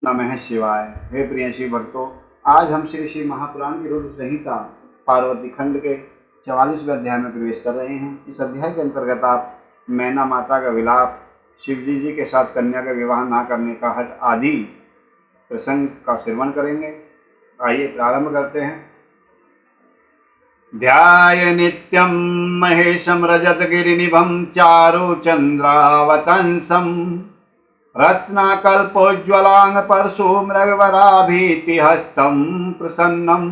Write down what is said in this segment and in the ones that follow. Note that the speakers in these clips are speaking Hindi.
नमः शिवाय। हे प्रिय शिव भक्तों, आज हम श्री श्री महापुराण की रुद्र संहिता पार्वती खंड के 44वें अध्याय में प्रवेश कर रहे हैं। इस अध्याय के अंतर्गत आप मैना माता का विलाप, शिवजी जी के साथ कन्या का विवाह ना करने का हठ आदि प्रसंग का श्रवण करेंगे। आइए प्रारंभ करते हैं। ध्याय नित्यं महेशं रजतगिरिनिभं चारु चंद्रावतंसं रत्नाकल्पोज्ज्वलांग परशु मृगवराभीतिहस्तं प्रसन्नं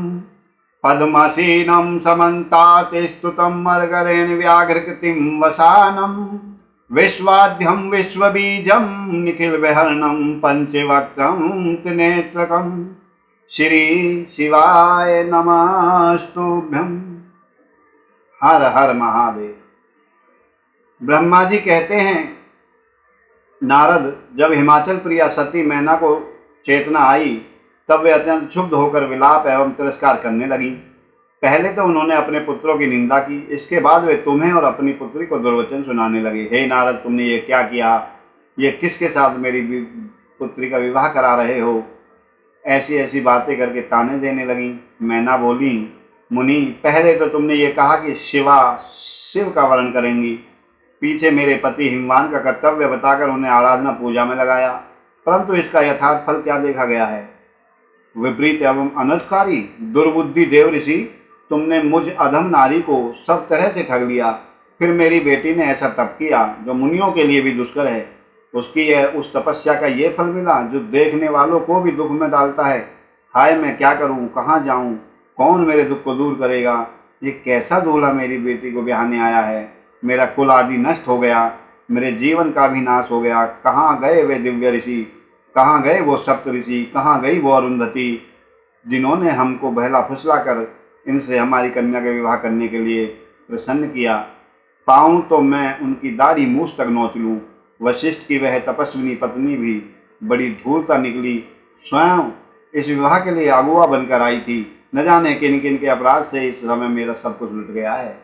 पद्मसीनं समन्तात् स्तुतं मर्गरेण व्याघ्रकृतिं वसानं विश्वाद्यं विश्वबीजं निखिलविहरणं पंचवक्त्रं त्रिनेत्रकं श्री शिवाय नमस्तुभ्यं। हर हर महादेव। ब्रह्मा जी कहते हैं, नारद, जब हिमाचल प्रिया सती मैना को चेतना आई तब वे अत्यंत क्षुब्ध होकर विलाप एवं तिरस्कार करने लगी। पहले तो उन्होंने अपने पुत्रों की निंदा की, इसके बाद वे तुम्हें और अपनी पुत्री को दुर्वचन सुनाने लगे। हे नारद, तुमने ये क्या किया? ये किसके साथ मेरी पुत्री का विवाह करा रहे हो? ऐसी ऐसी बातें करके ताने देने लगी। मैना बोली, मुनि, पहले तो तुमने ये कहा कि शिव का वर्ण करेंगी, पीछे मेरे पति हिमवान का कर्तव्य बताकर उन्हें आराधना पूजा में लगाया, परंतु इसका यथार्थ फल क्या देखा गया है? विपरीत एवं अनर्थकारी दुर्बुद्धि देव ऋषि, तुमने मुझ अधम नारी को सब तरह से ठग लिया। फिर मेरी बेटी ने ऐसा तप किया जो मुनियों के लिए भी दुष्कर है। उस तपस्या का ये फल मिला जो देखने वालों को भी दुख में डालता है। हाय, मैं क्या करूं, कहाँ जाऊं, कौन मेरे दुख को दूर करेगा? ये कैसा दूल्हा मेरी बेटी को ब्याहने आया है? मेरा कुल आदि नष्ट हो गया, मेरे जीवन का भी नाश हो गया। कहाँ गए वे दिव्य ऋषि? कहाँ गए वो सप्त ऋषि? कहाँ गई वो अरुंधति जिन्होंने हमको बहला फुसला कर इनसे हमारी कन्या का विवाह करने के लिए प्रसन्न किया? पाऊँ तो मैं उनकी दाढ़ी मूछ तक नोच लूँ। वशिष्ठ की वह तपस्विनी पत्नी भी बड़ी धूर्ता निकली, स्वयं इस विवाह के लिए अगुआ बनकर आई थी। न जाने किन किन के अपराध से इस समय मेरा सब कुछ लुट गया है।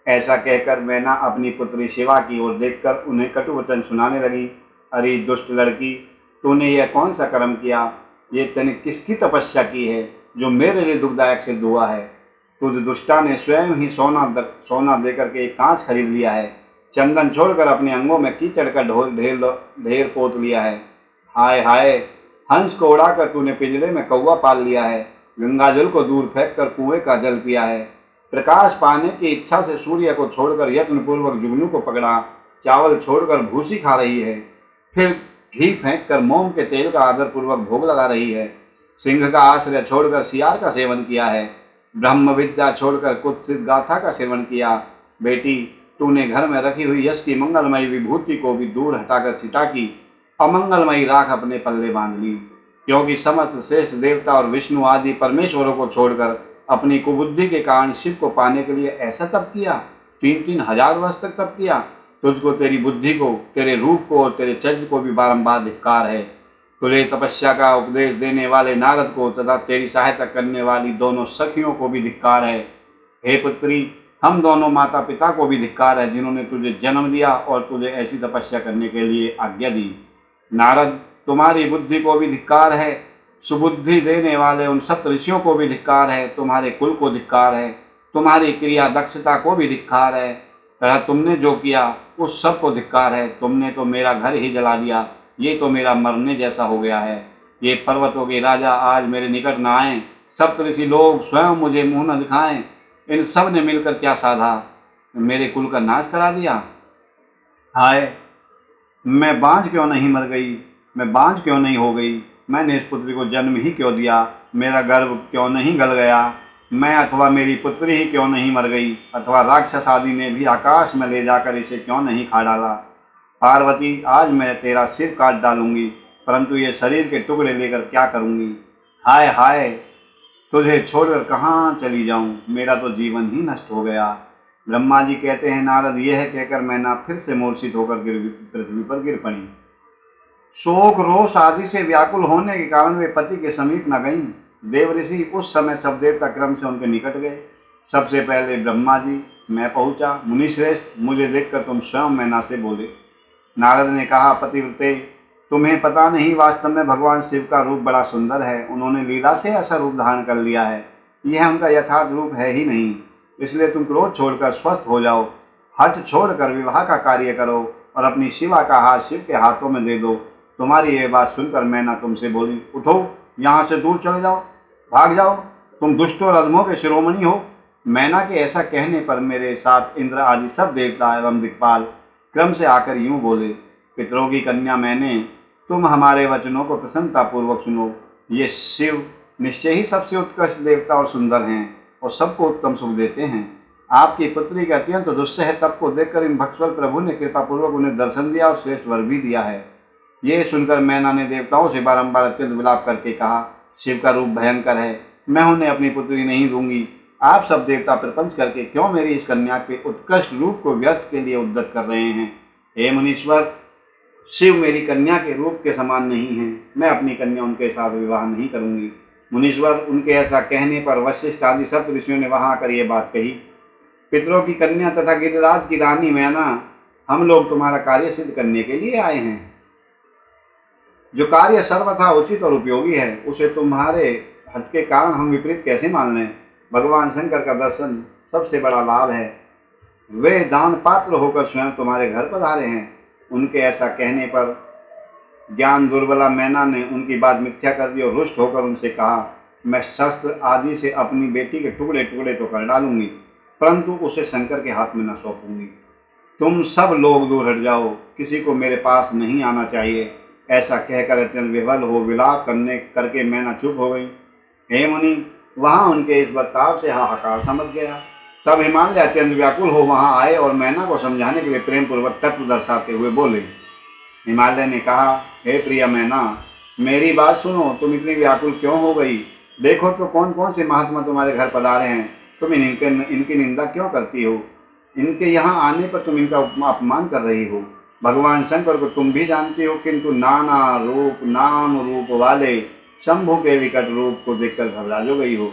ऐसा कहकर मैना अपनी पुत्री शिवा की ओर देखकर उन्हें कटु वचन सुनाने लगी। अरे दुष्ट लड़की, तूने यह कौन सा कर्म किया? ये तूने किसकी तपस्या की है जो मेरे लिए दुखदायक सिद्ध हुआ है? तुझ दुष्टा ने स्वयं ही सोना देकर के एक कांच खरीद लिया है, चंदन छोड़कर अपने अंगों में कीचड़ का ढेर पोत लिया है। हाय हाय, हंस को उड़ाकर तूने पिंजरे में कौवा पाल लिया है, गंगा जल को दूर फेंक कर कुएं का जल पिया है, प्रकाश पाने की इच्छा से सूर्य को छोड़कर यत्नपूर्वक जुगनू को पकड़ा, चावल छोड़कर भूसी खा रही है, फिर घी फेंक कर मोम के तेल का आदरपूर्वक भोग लगा रही है, सिंह का आश्रय छोड़कर सियार का सेवन किया है, ब्रह्म विद्या छोड़कर कुत्सित गाथा का सेवन किया। बेटी, तूने घर में रखी हुई यश की मंगलमयी विभूति को भी दूर हटाकर छिटा की अमंगलमयी राख अपने पल्ले बांध ली, क्योंकि समस्त श्रेष्ठ देवता और विष्णु आदि परमेश्वरों को छोड़कर अपनी कुबुद्धि के कारण शिव को पाने के लिए ऐसा तप किया। 3-3 हजार वर्ष तक तप किया। तुझको, तेरी बुद्धि को, तेरे रूप को और तेरे चरित्र को भी बारंबार धिक्कार है। तुझे तपस्या का उपदेश देने वाले नारद को तथा तेरी सहायता करने वाली दोनों सखियों को भी धिक्कार है। हे पुत्री, हम दोनों माता पिता को भी धिक्कार है जिन्होंने तुझे जन्म दिया और तुझे ऐसी तपस्या करने के लिए आज्ञा दी। नारद, तुम्हारी बुद्धि को भी धिक्कार है, सुबुद्धि देने वाले उन सप्त ऋषियों को भी धिक्कार है, तुम्हारे कुल को धिक्कार है, तुम्हारी क्रिया दक्षता को भी धिक्कार है, तथा तुमने जो किया उस सब को धिक्कार है। तुमने तो मेरा घर ही जला दिया, ये तो मेरा मरने जैसा हो गया है। ये पर्वतों के राजा आज मेरे निकट न आए, सप्त ऋषि लोग स्वयं मुझे मुँह न दिखाएं, इन सब ने मिलकर क्या साधा? मेरे कुल का नाश करा दिया। हाय, मैं बांझ क्यों नहीं मर गई? मैं बांझ क्यों नहीं हो गई? मैंने इस पुत्री को जन्म ही क्यों दिया? मेरा गर्भ क्यों नहीं गल गया? मैं अथवा मेरी पुत्री ही क्यों नहीं मर गई? अथवा राक्षस आदि ने भी आकाश में ले जाकर इसे क्यों नहीं खा डाला? पार्वती, आज मैं तेरा सिर काट डालूंगी, परंतु ये शरीर के टुकड़े लेकर क्या करूंगी? हाय हाय, तुझे छोड़कर कहाँ चली जाऊं? मेरा तो जीवन ही नष्ट हो गया। ब्रह्मा जी कहते हैं, नारद, यह कहकर मैना फिर से मूर्छित होकर पृथ्वी पर गिर पड़ी। शोक रोष आदि से व्याकुल होने के कारण वे पति के समीप न गईं। देव ऋषि उस समय सब देवता क्रम से उनके निकट गए। सबसे पहले ब्रह्मा जी, मैं पहुंचा। मुनिश्रेष्ठ, मुझे देखकर तुम स्वयं मैना से बोले। नारद ने कहा, पतिव्रते, तुम्हें पता नहीं, वास्तव में भगवान शिव का रूप बड़ा सुंदर है। उन्होंने लीला से ऐसा रूप धारण कर लिया है, यह उनका यथार्थ रूप है ही नहीं। इसलिए तुम क्रोध छोड़कर स्वस्थ हो जाओ, हठ छोड़कर विवाह का कार्य करो और अपनी शिवा का हाथ शिव के हाथों में दे दो। तुम्हारी ये बात सुनकर मैना तुमसे बोली, उठो, यहाँ से दूर चले जाओ, भाग जाओ, तुम दुष्ट और अधमों के शिरोमणि हो। मैना के ऐसा कहने पर मेरे साथ इंद्र आदि सब देवता एवं दिक्पाल क्रम से आकर यूं बोले, पितरों की कन्या मैंने, तुम हमारे वचनों को प्रसन्नतापूर्वक सुनो। ये शिव निश्चय ही सबसे उत्कृष्ट देवता और सुंदर हैं और सबको उत्तम सुख देते हैं। आपकी पुत्री के अत्यंत दुस्सह तप को देखकर इन भक्तवल प्रभु ने कृपापूर्वक उन्हें दर्शन दिया और श्रेष्ठ वर भी दिया है। ये सुनकर मैना ने देवताओं से बारंबार अत्यंत विलाप करके कहा, शिव का रूप भयंकर है, मैं उन्हें अपनी पुत्री नहीं दूंगी। आप सब देवता प्रपंच करके क्यों मेरी इस कन्या के उत्कृष्ट रूप को व्यर्थ के लिए उद्यत कर रहे हैं। हे मुनीश्वर, शिव मेरी कन्या के रूप के समान नहीं है, मैं अपनी कन्या उनके साथ विवाह नहीं करूंगी। मुनीश्वर, उनके ऐसा कहने पर वशिष्ठ आदि सप्त ऋषियों ने वहां आकर ये बात कही, पितरों की कन्या तथा गिरिराज की रानी मैना, हम लोग तुम्हारा कार्य सिद्ध करने के लिए आए हैं। जो कार्य सर्वथा उचित और उपयोगी है, उसे तुम्हारे हट के कारण हम विपरीत कैसे मान लें। भगवान शंकर का दर्शन सबसे बड़ा लाभ है। वे दान पात्र होकर स्वयं तुम्हारे घर पधारे हैं। उनके ऐसा कहने पर ज्ञान दुर्बला मैना ने उनकी बात मिथ्या कर दी और रुष्ट होकर उनसे कहा, मैं शस्त्र आदि से अपनी बेटी के टुकड़े टुकड़े तो कर डालूंगी, परंतु उसे शंकर के हाथ में न सौंपूंगी। तुम सब लोग दूर हट जाओ, किसी को मेरे पास नहीं आना चाहिए। ऐसा कहकर अत्यंत विह्वल हो विलाप करके मैना चुप हो गई। हे मुनि, वहां उनके इस बर्ताव से हाहाकार समझ गया। तब हिमालय अत्यंत व्याकुल हो वहां आए और मैना को समझाने के लिए प्रेम पूर्वक तत्व दर्शाते हुए बोले। हिमालय ने कहा, हे प्रिय मैना, मेरी बात सुनो, तुम इतनी व्याकुल क्यों हो गई। देखो तो कौन कौन से महात्मा तुम्हारे घर पधारे हैं, तुम इनकी निंदा क्यों करती हो। इनके यहाँ आने पर तुम इनका अपमान कर रही हो। भगवान शंकर को तुम भी जानती हो, किंतु नाना रूप नाम रूप वाले शंभु के विकट रूप को देखकर घबरा जो गई हो।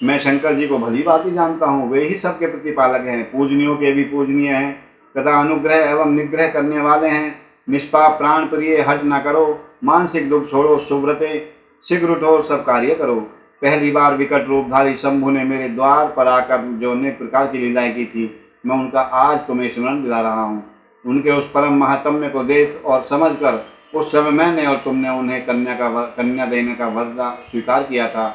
मैं शंकर जी को भली भांति जानता हूँ, वे ही सबके प्रतिपालक हैं, पूजनियों के भी पूजनीय हैं तथा अनुग्रह एवं निग्रह करने वाले हैं। निष्पाप प्राण प्रिय, हट न करो, मानसिक दुख छोड़ो, सुव्रते शीघ्र उठो और सब कार्य करो। पहली बार विकट रूपधारी शंभु ने मेरे द्वार पर आकर जो अनेक प्रकार की लीलाएं की थी, मैं उनका आज तुम्हें स्मरण दिला रहा हूँ। उनके उस परम महात्म्य को देख और समझकर उस समय मैंने और तुमने उन्हें कन्या देने का वरदा स्वीकार किया था।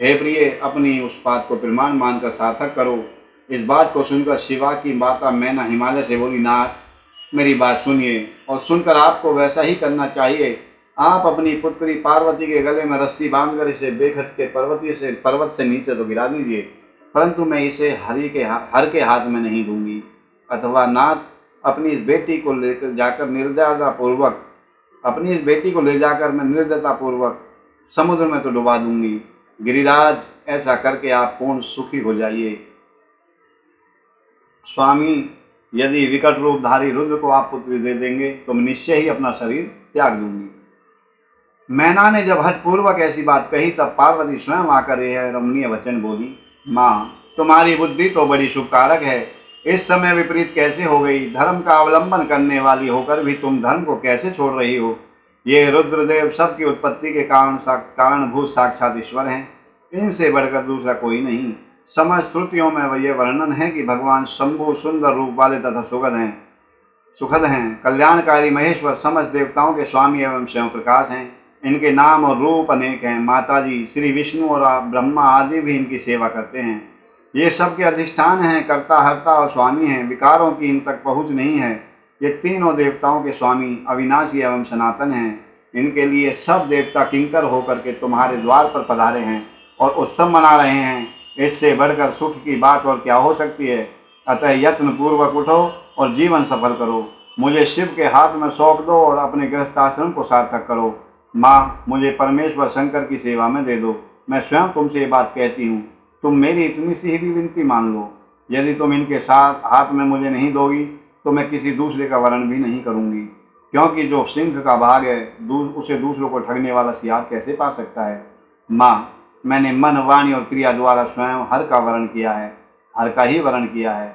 हे प्रिय, अपनी उस बात को प्रमाण मानकर सार्थक करो। इस बात को सुनकर शिवा की माता मैना हिमालय से बोली, नाथ, मेरी बात सुनिए और सुनकर आपको वैसा ही करना चाहिए। आप अपनी पुत्री पार्वती के गले में रस्सी बांधकर इसे बेखट के पर्वत से नीचे तो गिरा दीजिए, परंतु मैं इसे हर के हाथ में नहीं दूंगी। अथवा नाथ, अपनी इस बेटी को ले जाकर मैं निर्दयतापूर्वक समुद्र में तो डुबा दूंगी। गिरिराज, ऐसा करके आप पूर्ण सुखी हो जाइए। स्वामी, यदि विकट रूपधारी रुद्र को आप पुत्री दे देंगे तो मैं निश्चय ही अपना शरीर त्याग दूंगी। मैना ने जब हठपूर्वक ऐसी बात कही, तब पार्वती स्वयं आकर यह रमणीय वचन बोली, माँ, तुम्हारी बुद्धि तो बड़ी शुभकारक है, इस समय विपरीत कैसे हो गई। धर्म का अवलंबन करने वाली होकर भी तुम धर्म को कैसे छोड़ रही हो। ये रुद्रदेव सबकी उत्पत्ति के कारणभूत साक्षात ईश्वर हैं, इनसे बढ़कर दूसरा कोई नहीं। समस्त श्रुतियों में ये वर्णन है कि भगवान शंभु सुंदर रूप वाले तथा सुखद हैं, कल्याणकारी महेश्वर समस्त देवताओं के स्वामी एवं स्वयं प्रकाश हैं। इनके नाम और रूप अनेक हैं। माताजी श्री विष्णु और ब्रह्मा आदि भी इनकी सेवा करते हैं। ये सबके अधिष्ठान हैं, कर्ता हर्ता और स्वामी हैं। विकारों की इन तक पहुँच नहीं है। ये तीनों देवताओं के स्वामी अविनाशी एवं सनातन हैं। इनके लिए सब देवता किंकर होकर के तुम्हारे द्वार पर पधारे हैं और उत्सव मना रहे हैं। इससे बढ़कर सुख की बात और क्या हो सकती है। अतः यत्न पूर्वक उठो और जीवन सफल करो। मुझे शिव के हाथ में सौंप दो और अपने गृहस्थाश्रम को सार्थक करो। माँ, मुझे परमेश्वर शंकर की सेवा में दे दो। मैं स्वयं तुमसे ये बात कहती हूँ, तुम मेरी इतनी सी ही विनती मान लो। यदि तुम इनके साथ हाथ में मुझे नहीं दोगी तो मैं किसी दूसरे का वरण भी नहीं करूँगी, क्योंकि जो सिंह का भाग है उसे दूसरों को ठगने वाला सियार कैसे पा सकता है। माँ, मैंने मन, वाणी और क्रिया द्वारा स्वयं हर का वरण किया है, हर का ही वरण किया है।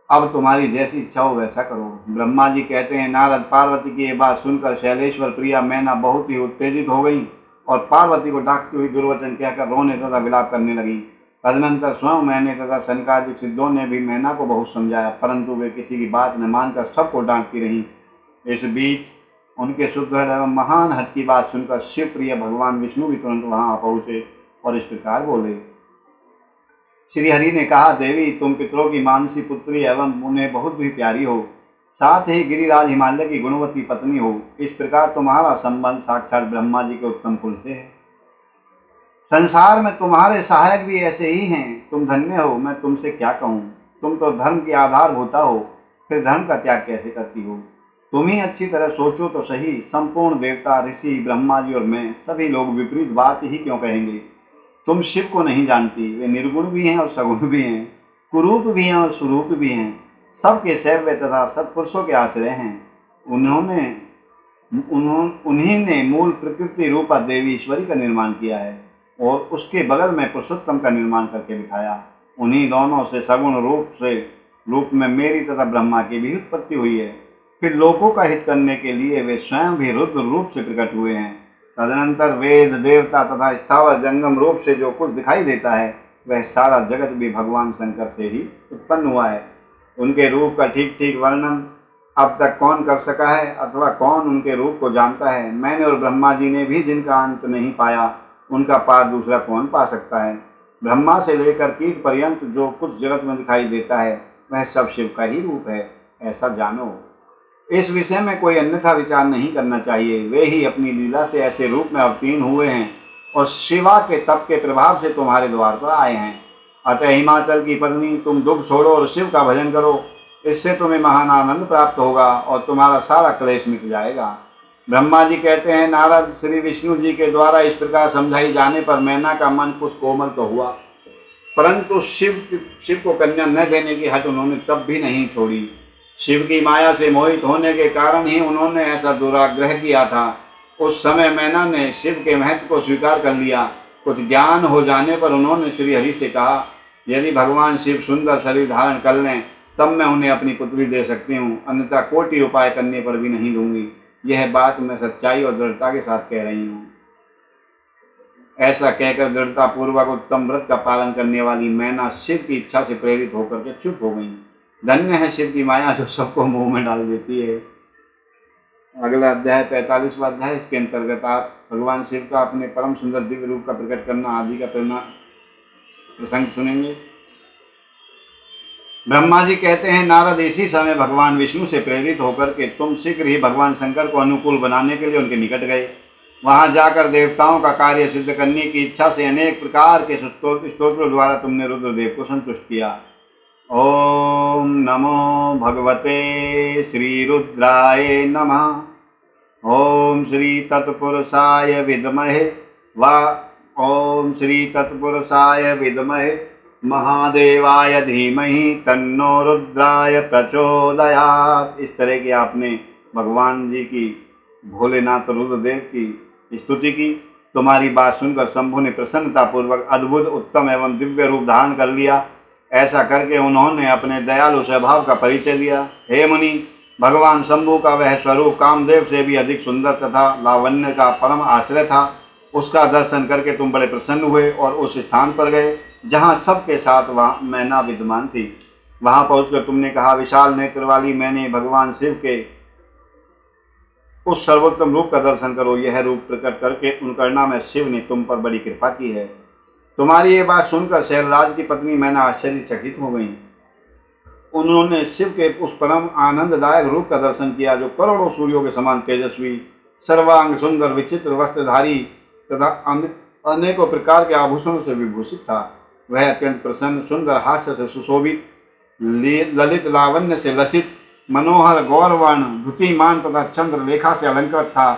अब तुम्हारी जैसी इच्छा हो वैसा करो। ब्रह्मा जी कहते हैं, नारद, पार्वती की ये बात सुनकर शैलेश्वर प्रिया मैना बहुत ही उत्तेजित हो गई और पार्वती को डांटती हुई दुर्वचन कहकर रोने तथा विलाप करने लगी। तदनंतर स्वयं मैंने तथा सनकादिक सिद्धों ने भी मैना को बहुत समझाया, परंतु वे किसी की बात न मानकर सबको डांटती रहीं। इस बीच उनके सुदृढ़ एवं महान हट की बात सुनकर शिव प्रिय भगवान विष्णु भी तुरंत वहां पहुंचे और इस प्रकार बोले। श्री हरि ने कहा, देवी, तुम पितरों की मानसी पुत्री एवं उन्हें बहुत भी प्यारी हो, साथ ही गिरिराज हिमालय की गुणवती पत्नी हो। इस प्रकार तुम्हारा संबंध साक्षात ब्रह्मा जी के उत्तम कुल से है। संसार में तुम्हारे सहायक भी ऐसे ही हैं। तुम धन्य हो, मैं तुमसे क्या कहूँ। तुम तो धर्म की आधारभूता हो, फिर धर्म का त्याग कैसे करती हो। तुम ही अच्छी तरह सोचो तो सही। संपूर्ण देवता, ऋषि, ब्रह्मा जी और मैं सभी लोग विपरीत बात ही क्यों कहेंगे। तुम शिव को नहीं जानती। वे निर्गुण भी हैं और सगुण भी हैं, कुरूप भी हैं और स्वरूप भी हैं, सबके सेव्य तथा सत्पुरुषों के आश्रय हैं। उन्हीं ने मूल प्रकृति रूपा देवी ईश्वरी का निर्माण किया है और उसके बगल में पुरुषोत्तम का निर्माण करके दिखाया। उन्हीं दोनों से सगुण रूप में मेरी तथा ब्रह्मा की भी उत्पत्ति हुई है। फिर लोगों का हित करने के लिए वे स्वयं भी रुद्र रूप से प्रकट हुए हैं। तदनंतर वेद, देवता तथा स्थावर जंगम रूप से जो कुछ दिखाई देता है वह सारा जगत भी भगवान शंकर से ही उत्पन्न हुआ है। उनके रूप का ठीक ठीक वर्णन अब तक कौन कर सका है अथवा कौन उनके रूप को जानता है। मैंने और ब्रह्मा जी ने भी जिनका अंत नहीं पाया, उनका पार दूसरा कौन पा सकता है। ब्रह्मा से लेकर कीट पर्यंत जो कुछ जगत में दिखाई देता है वह सब शिव का ही रूप है, ऐसा जानो। इस विषय में कोई अन्यथा विचार नहीं करना चाहिए। वे ही अपनी लीला से ऐसे रूप में अवतीर्ण हुए हैं और शिवा के तप के प्रभाव से तुम्हारे द्वार पर आए हैं। अतः हिमाचल की पत्नी, तुम दुख छोड़ो और शिव का भजन करो। इससे तुम्हें महान आनंद प्राप्त होगा और तुम्हारा सारा क्लेश मिट जाएगा। ब्रह्मा जी कहते हैं, नारद, श्री विष्णु जी के द्वारा इस प्रकार समझाई जाने पर मैना का मन कुछ कोमल तो हुआ, परंतु शिव को कन्या न देने की हट उन्होंने तब भी नहीं छोड़ी। शिव की माया से मोहित होने के कारण ही उन्होंने ऐसा दुराग्रह किया था। उस समय मैना ने शिव के महत्व को स्वीकार कर लिया। कुछ ज्ञान हो जाने पर उन्होंने श्री हरि से कहा, यदि भगवान शिव सुंदर शरीर धारण कर लें तब मैं उन्हें अपनी पुत्री दे सकती हूँ, अन्यथा कोटि उपाय करने पर भी नहीं दूंगी। यह बात मैं सच्चाई और दृढ़ता के साथ कह रही हूँ। ऐसा कहकर दृढ़ता पूर्वक उत्तम व्रत का पालन करने वाली मैना शिव की इच्छा से प्रेरित होकर के चुप हो गई। धन्य है शिव की माया जो सबको मुंह में डाल देती है। अगला अध्याय 45वां अध्याय। इसके अंतर्गत आप भगवान शिव का अपने परम सुंदर दिव्य रूप का प्रकट करना आदि का प्रसंग सुनेंगे। ब्रह्मा जी कहते हैं, नारद, इसी समय भगवान विष्णु से प्रेरित होकर के तुम शीघ्र ही भगवान शंकर को अनुकूल बनाने के लिए उनके निकट गए। वहां जाकर देवताओं का कार्य सिद्ध करने की इच्छा से अनेक प्रकार के स्तोत्रों द्वारा तुमने रुद्रदेव को संतुष्ट किया। ओम नमो भगवते श्री रुद्राय नमः। ओम श्री तत्पुरुषाय विद्महे ओम श्री तत्पुरुषाय विद्महे महादेवाय धीमहि तन्नो रुद्राय प्रचोदयात्। इस तरह की आपने भगवान जी की, भोलेनाथ रुद्रदेव की स्तुति की। तुम्हारी बात सुनकर शंभु ने प्रसन्नता पूर्वक अद्भुत, उत्तम एवं दिव्य रूप धारण कर लिया। ऐसा करके उन्होंने अपने दयालु स्वभाव का परिचय दिया। हे मुनि, भगवान शंभु का वह स्वरूप कामदेव से भी अधिक सुंदर तथा लावण्य का परम आश्रय था। उसका दर्शन करके तुम बड़े प्रसन्न हुए और उस स्थान पर गए जहाँ सबके साथ वहाँ मैना विद्यमान थी। वहां पहुंचकर तुमने कहा, विशाल नेत्र वाली मैंने भगवान शिव के उस सर्वोत्तम रूप का दर्शन करो। यह रूप प्रकट करके उनका में शिव ने तुम पर बड़ी कृपा की है। तुम्हारी ये बात सुनकर शैलराज की पत्नी मैना आश्चर्यचकित हो गई। उन्होंने शिव के उस परम आनंददायक रूप का दर्शन किया जो करोड़ों सूर्यों के समान तेजस्वी, सर्वांग सुंदर, विचित्र वस्त्रधारी तथा अनेकों प्रकार के आभूषणों से विभूषित था। वह अत्यंत प्रसन्न, सुंदर हास्य से सुशोभित, ललित लावण्य से लसित, मनोहर गौरवर्ण, धुतिमान तथा चंद्रलेखा से अलंकृत था।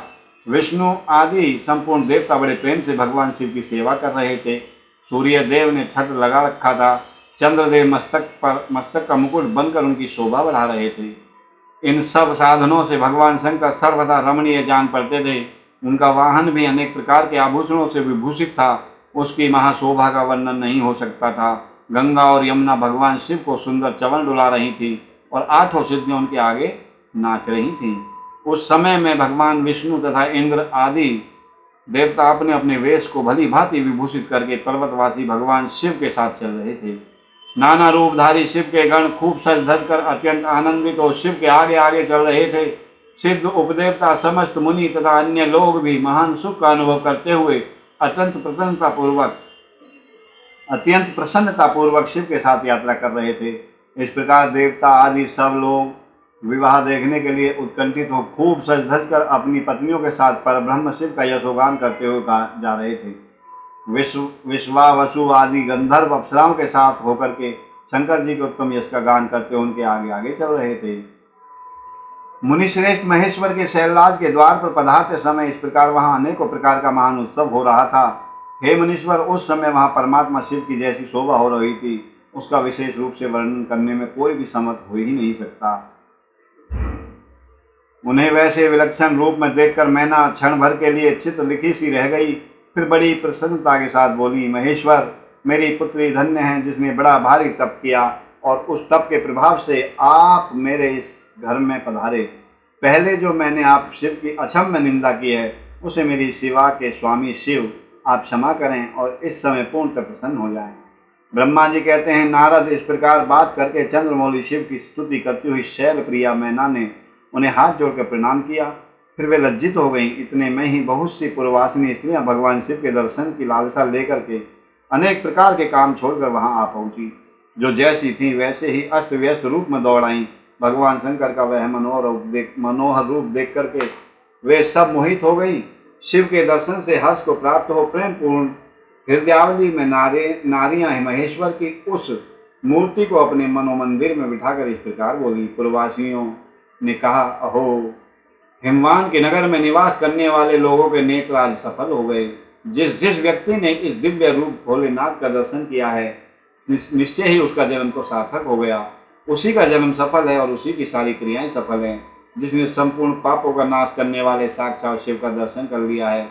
विष्णु आदि संपूर्ण देवता बड़े प्रेम से भगवान शिव की सेवा कर रहे थे। सूर्य देव ने छत्र लगा रखा था। चंद्रदेव मस्तक का मुकुट बनकर उनकी शोभा बढ़ा रहे थे। इन सब साधनों से भगवान शंकर सर्वदा रमणीय जान पड़ते थे। उनका वाहन भी अनेक प्रकार के आभूषणों से विभूषित था। उसकी महाशोभा का वर्णन नहीं हो सकता था। गंगा और यमुना भगवान शिव को सुंदर चवन डुला रही थी और 8 सिद्धियां उनके आगे नाच रही थीं। उस समय में भगवान विष्णु तथा इंद्र आदि देवता अपने अपने वेश को भली भांति विभूषित करके पर्वतवासी भगवान शिव के साथ चल रहे थे। नाना रूपधारी शिव के गण खूब सज धज कर अत्यंत आनंदित और शिव के आगे आगे चल रहे थे। सिद्ध उपदेवता, समस्त मुनि तथा अन्य लोग भी महान सुख का अनुभव करते हुए अत्यंत प्रसन्नता पूर्वक शिव के साथ यात्रा कर रहे थे। इस प्रकार देवता आदि सब लोग विवाह देखने के लिए उत्कंठित हो खूब सज धज कर अपनी पत्नियों के साथ परब्रह्म शिव का यशोगान करते हुए जा रहे थे। विश्वावसु आदि गंधर्व अप्सराओं के साथ होकर के शंकर जी के उत्तम यश का गान करते उनके आगे आगे चल रहे थे। मुनिश्रेष्ठ महेश्वर के शैलराज के द्वार पर पधारते समय इस प्रकार वहां अनेकों प्रकार का महान उत्सव हो रहा था। हे मुनीश्वर, उस समय वहां परमात्मा शिव की जैसी शोभा हो रही थी, उसका विशेष रूप से वर्णन करने में कोई भी समर्थ हो ही नहीं सकता। उन्हें वैसे विलक्षण रूप में देखकर मैना क्षण भर के लिए चित्त लिखी सी रह गई। फिर बड़ी प्रसन्नता के साथ बोली, महेश्वर, मेरी पुत्री धन्य है जिसने बड़ा भारी तप किया और उस तप के प्रभाव से आप मेरे इस घर में पधारे। पहले जो मैंने आप शिव की अक्षम्य निंदा की है उसे मेरी शिवा के स्वामी शिव आप क्षमा करें और इस समय पूर्णतः प्रसन्न हो जाएं। ब्रह्मा जी कहते हैं, नारद इस प्रकार बात करके चंद्रमौली शिव की स्तुति करती हुई शैल प्रिया मैना ने उन्हें हाथ जोड़कर प्रणाम किया। फिर वे लज्जित हो गईं। इतने में ही बहुत सी पूर्ववासिनी स्त्रियां भगवान शिव के दर्शन की लालसा लेकर के अनेक प्रकार के काम छोड़कर वहां आ पहुंची। जो जैसी थी वैसे ही अस्त व्यस्त रूप में दौड़ आईं। भगवान शंकर का वह मनोहर रूप देख करके वे सब मोहित हो गई। शिव के दर्शन से हर्ष को प्राप्त हो प्रेम पूर्ण हृदयावली में नारियां महेश्वर की उस मूर्ति को अपने मनोमंदिर में बिठाकर इस प्रकार बोली। पूर्ववासियों ने कहा, अहो, हिमवान के नगर में निवास करने वाले लोगों के नेत्र आज सफल हो गए। जिस व्यक्ति ने इस दिव्य रूप भोलेनाथ का दर्शन किया है निश्चय ही उसका जन्म तो सार्थक हो गया। उसी का जन्म सफल है और उसी की सारी क्रियाएं सफल हैं। जिसने संपूर्ण पापों का नाश करने वाले साक्षात शिव का दर्शन कर लिया है।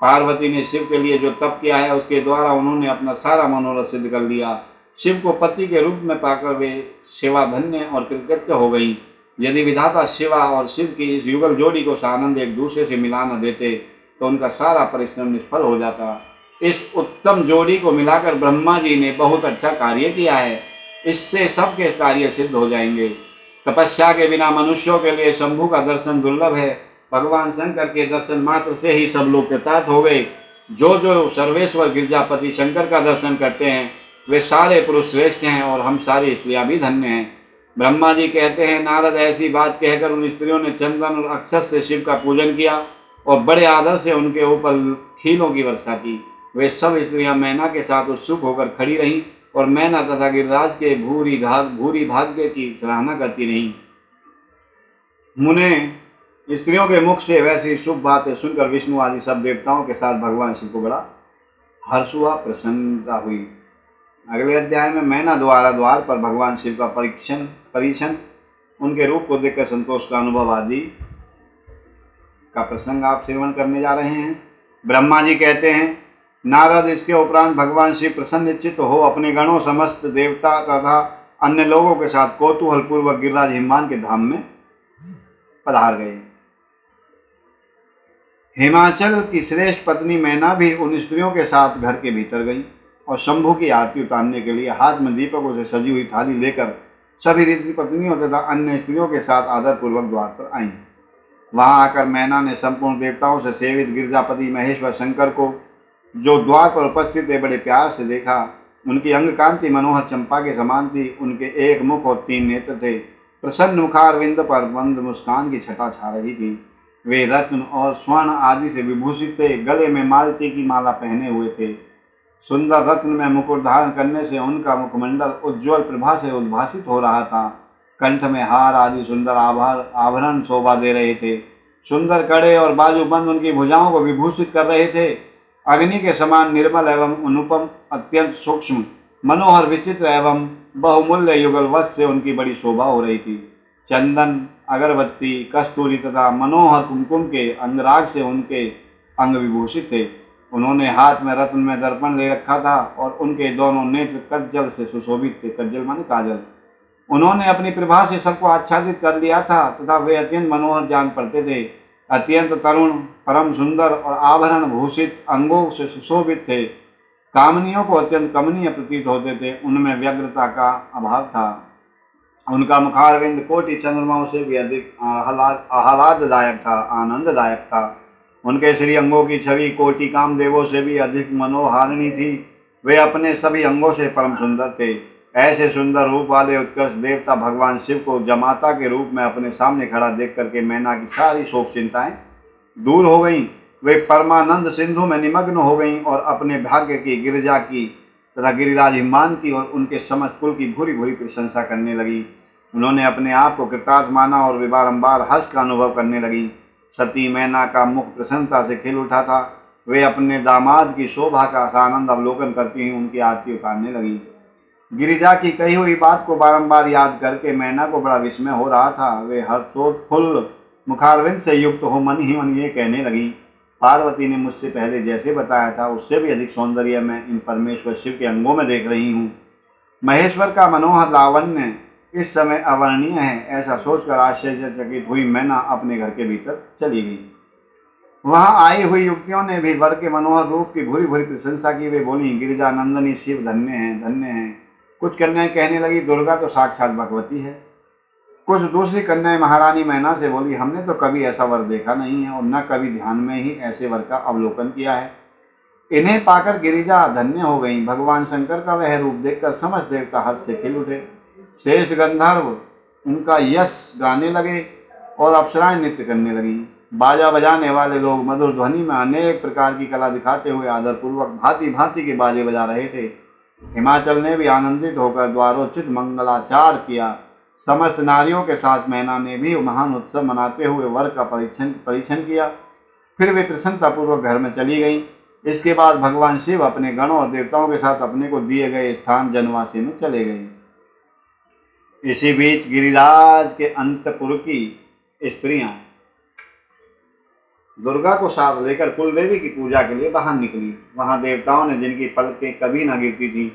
पार्वती ने शिव के लिए जो तप किया है उसके द्वारा उन्होंने अपना सारा मनोरथ सिद्ध कर लिया। शिव को पति के रूप में पाकर वे शिवा धन्य और कृतज्ञ हो गई। यदि विधाता शिवा और शिव की इस युगल जोड़ी को सानंद एक दूसरे से मिला न देते तो उनका सारा परिश्रम निष्फल हो जाता। इस उत्तम जोड़ी को मिलाकर ब्रह्मा जी ने बहुत अच्छा कार्य किया है। इससे सबके कार्य सिद्ध हो जाएंगे। तपस्या के बिना मनुष्यों के लिए शंभु का दर्शन दुर्लभ है। भगवान शंकर के दर्शन मात्र से ही सब लोग कृतार्थ हो गए। जो जो सर्वेश्वर गिरजापति शंकर का दर्शन करते हैं वे सारे पुरुष श्रेष्ठ हैं और हम सारी स्त्रियां भी धन्य हैं। ब्रह्मा जी कहते हैं, नारद ऐसी बात कहकर उन स्त्रियों ने चंदन और अक्षत से शिव का पूजन किया और बड़े आदर से उनके ऊपर खीलों की वर्षा की। वे सब स्त्रियां मैना के साथ उत्सुक होकर खड़ी रहीं और मैना तथा गिरिराज के भूरी भाग्य की सराहना करती रहीं। मुने स्त्रियों के मुख से वैसी शुभ बातें सुनकर विष्णु आदि सब देवताओं के साथ भगवान शिव को बड़ा हर्ष हुआ, प्रसन्नता हुई। अगले अध्याय में मैना द्वारा द्वार पर भगवान शिव का परीक्षण, उनके रूप को देखकर संतोष का अनुभव आदि का प्रसंग आप सेवन करने जा रहे हैं। ब्रह्मा जी कहते हैं, नारद, इसके उपरांत भगवान शिव प्रसन्नचित्त हो अपने गणों समस्त देवता तथा अन्य लोगों के साथ कौतूहल पूर्वक गिरिराज हिमवान के धाम में पधार गए। हिमाचल की श्रेष्ठ पत्नी मैना भी उन स्त्रियों के साथ घर के भीतर गई और शंभु की आरती उतारने के लिए हाथ में दीपकों से सजी हुई थाली लेकर सभी ऋषि पत्नियों तथा अन्य स्त्रियों के साथ आदरपूर्वक द्वार पर आईं। वहां आकर मैना ने संपूर्ण देवताओं से सेवित गिरजापति महेश्वर शंकर को, जो द्वार पर उपस्थित थे, बड़े प्यार से देखा। उनकी अंग कांति मनोहर चंपा के समान थी। उनके एक मुख और 3 नेत्र थे। प्रसन्न मुखारविंद पर मंद मुस्कान की छटा छा रही थी। वे रत्न और स्वर्ण आदि से विभूषित थे। गले में मालती की माला पहने हुए थे। सुंदर रत्न में मुकुट धारण करने से उनका मुखमंडल उज्ज्वल प्रभा से उद्भासित हो रहा था। कंठ में हार आदि सुंदर आभरण शोभा दे रहे थे। सुंदर कड़े और बाजूबंद उनकी भुजाओं को विभूषित कर रहे थे। अग्नि के समान निर्मल एवं अनुपम, अत्यंत सूक्ष्म, मनोहर, विचित्र एवं बहुमूल्य युगल वस्त्र से उनकी बड़ी शोभा हो रही थी। चंदन, अगरबत्ती, कस्तूरी तथा मनोहर कुमकुम के अंगराग से उनके अंग विभूषित थे। उन्होंने हाथ में रत्न में दर्पण ले रखा था और उनके दोनों नेत्र कज्जल से सुशोभित थे। कज्जल माने काजल। उन्होंने अपनी प्रभा से सबको आच्छादित कर लिया था तथा वे अत्यंत मनोहर जान पड़ते थे। अत्यंत तरुण, परम सुंदर और आभरण भूषित अंगों से सुशोभित थे। कामनियों को अत्यंत कमनीय प्रतीत होते थे। उनमें व्यग्रता का अभाव था। उनका मुखारविंद कोटि चंद्रमाओं से भी अधिक आह्लाददायक था, आनंददायक था। उनके श्री अंगों की छवि कोटि कामदेवों से भी अधिक मनोहारिणी थी। वे अपने सभी अंगों से परम सुंदर थे। ऐसे सुंदर रूप वाले उत्कृष्ट देवता भगवान शिव को जमाता के रूप में अपने सामने खड़ा देख करके मैना की सारी शोक चिंताएं दूर हो गईं। वे परमानंद सिंधु में निमग्न हो गईं और अपने भाग्य की, गिरिजा की तथा गिरिराज हिमान की और उनके समस्त कुल की भूरी भूरी प्रशंसा करने लगी। उन्होंने अपने आप को कृतार्थ माना और वे बारंबार हर्ष का अनुभव करने लगी। सती मैना का मुख प्रसन्नता से खिल उठा था। वे अपने दामाद की शोभा का आनंद अवलोकन करती ही उनकी आरती उतारने लगी। गिरिजा की कही हुई बात को बारंबार याद करके मैना को बड़ा विस्मय हो रहा था। वे हर्षोत्फुल्ल मुखारविंद से युक्त हो मन ही मन ये कहने लगी, पार्वती ने मुझसे पहले जैसे बताया था उससे भी अधिक सौंदर्य मैं इन परमेश्वर शिव के अंगों में देख रही हूँ। महेश्वर का मनोहर लावण्य इस समय अवर्णनीय है। ऐसा सोचकर आश्चर्यचकित हुई मैना अपने घर के भीतर चली गई। वहां आई हुई युवतियों ने भी वर के मनोहर रूप की भूरी भूरी प्रशंसा की। वे बोली, गिरिजा नंदनी शिव धन्य है, धन्य है। कुछ कन्याएं कहने लगी, दुर्गा तो साक्षात भगवती है। कुछ दूसरी कन्याएं महारानी मैना से बोली, हमने तो कभी ऐसा वर देखा नहीं है और न कभी ध्यान में ही ऐसे वर का अवलोकन किया है। इन्हें पाकर गिरिजा धन्य हो गई। भगवान शंकर का वह रूप देखकर समस्त देवता हर्ष से खिल उठे। श्रेष्ठ गंधर्व उनका यश गाने लगे और अप्सराएं नृत्य करने लगी। बाजा बजाने वाले लोग मधुर ध्वनि में अनेक प्रकार की कला दिखाते हुए आदरपूर्वक भांति भांति के बाजे बजा रहे थे। हिमाचल ने भी आनंदित होकर द्वारोचित मंगलाचार किया। समस्त नारियों के साथ मैना ने भी महान उत्सव मनाते हुए वर का परीक्षण किया। फिर वे प्रसन्नता पूर्वक घर में चली गईं। इसके बाद भगवान शिव अपने गणों और देवताओं के साथ अपने को दिए गए स्थान जनवासी में चले गए। इसी बीच गिरिराज के अंतपुर की स्त्रियां दुर्गा को साथ लेकर कुलदेवी की पूजा के लिए बाहर निकली। वहां देवताओं ने, जिनकी पलकें कभी न गिरती थी,